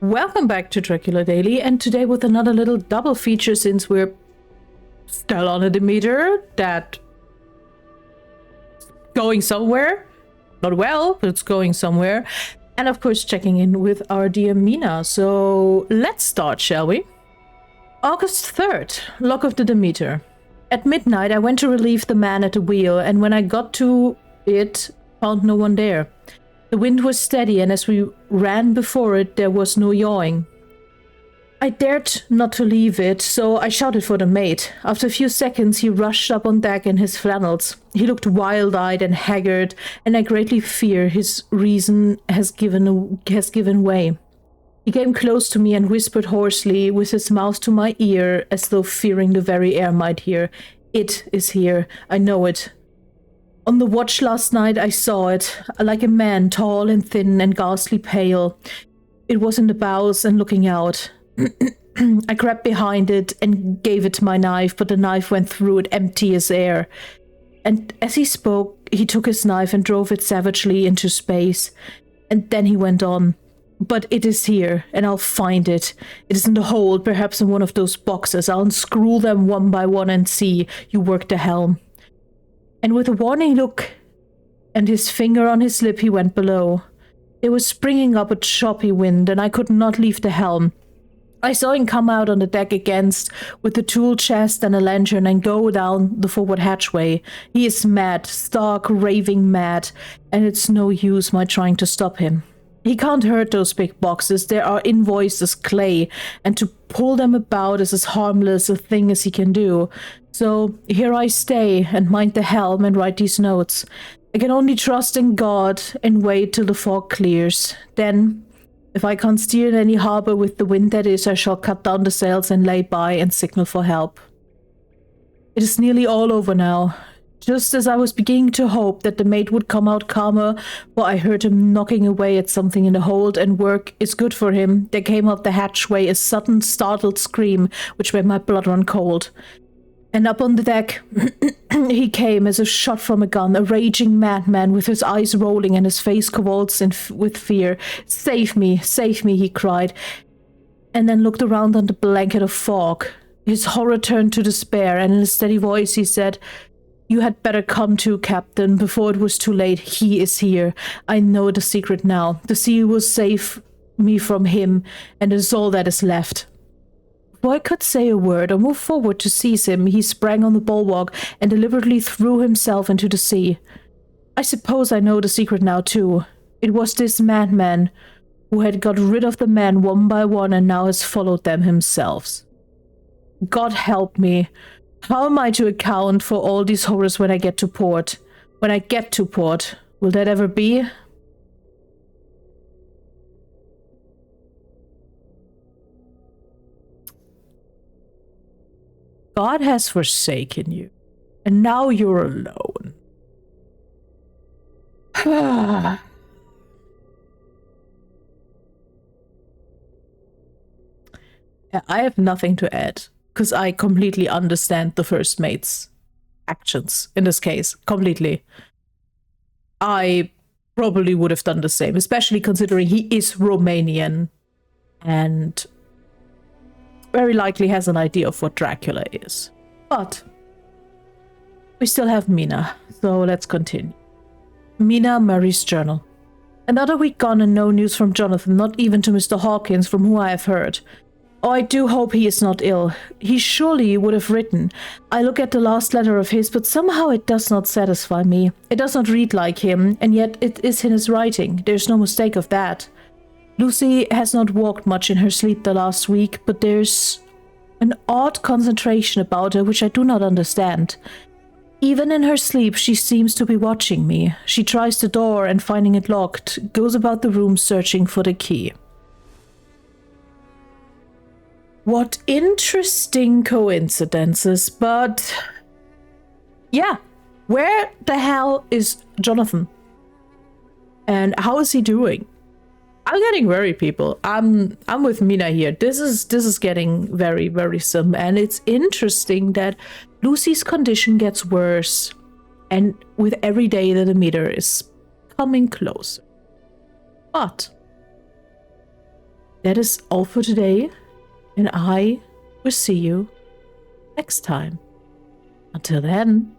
Welcome back to Dracula Daily, and today with another little double feature since we're still on a Demeter that going somewhere. Not well, but it's going somewhere. And of course checking in with our dear Mina. So let's start, shall we? August 3rd, Lock of the Demeter. At midnight I went to relieve the man at the wheel, and when I got to it, found no one there. The wind was steady, and as we ran before it, there was no yawing. I dared not to leave it, so I shouted for the mate. After a few seconds, he rushed up on deck in his flannels. He looked wild-eyed and haggard, and I greatly fear his reason has given way. He came close to me and whispered hoarsely, with his mouth to my ear, as though fearing the very air might hear. It is here. I know it. On the watch last night I saw it, like a man, tall and thin and ghastly pale. It was in the bows and looking out. I crept behind it and gave it my knife, but the knife went through it empty as air. And as he spoke, he took his knife and drove it savagely into space. And then he went on. But it is here, and I'll find it. It is in the hold, perhaps in one of those boxes. I'll unscrew them one by one and see. You work the helm. And with a warning look and his finger on his lip, he went below. There was springing up a choppy wind, and I could not leave the helm. I saw him come out on the deck against, with the tool chest and a lantern, and go down the forward hatchway. He is mad, stark, raving mad, and it's no use my trying to stop him. He can't hurt those big boxes. They are invoiced as clay, and to pull them about is as harmless a thing as he can do. So here I stay and mind the helm and write these notes. I can only trust in God and wait till the fog clears. Then, if I can't steer in any harbor with the wind that is, I shall cut down the sails and lay by and signal for help. It is nearly all over now. Just as I was beginning to hope that the mate would come out calmer, for I heard him knocking away at something in the hold, and work is good for him, there came up the hatchway a sudden startled scream which made my blood run cold. And up on the deck he came as if shot from a gun, a raging madman with his eyes rolling and his face convulsed with fear. Save me, he cried, and then looked around on the blanket of fog. His horror turned to despair, and in a steady voice he said, "You had better come to, Captain, before it was too late. He is here. I know the secret now. The sea will save me from him, and it is all that is left." Before I could say a word or move forward to seize him, he sprang on the bulwark and deliberately threw himself into the sea. I suppose I know the secret now, too. It was this madman who had got rid of the men one by one and now has followed them himself. God help me. How am I to account for all these horrors when I get to port? When I get to port, will that ever be? God has forsaken you, and now you're alone. I have nothing to add, because I completely understand the first mate's actions in this case, completely. I probably would have done the same, especially considering he is Romanian and very likely has an idea of what Dracula is. But we still have Mina, so let's continue. Mina Murray's journal. Another week gone and no news from Jonathan, not even to Mr. Hawkins, from whom I have heard. Oh, I do hope he is not ill. He surely would have written. I look at the last letter of his, but somehow it does not satisfy me. It does not read like him, and yet it is in his writing. There's no mistake of that. Lucy has not walked much in her sleep the last week, but there's an odd concentration about her which I do not understand. Even in her sleep she seems to be watching me. She tries the door and finding it locked, goes about the room searching for the key. What interesting coincidences, but yeah, where the hell is Jonathan? And how is he doing? I'm getting worried, people. I'm with Mina here. This is getting very worrisome, and it's interesting that Lucy's condition gets worse, and with every day the Demeter is coming closer. But that is all for today, and I will see you next time. Until then.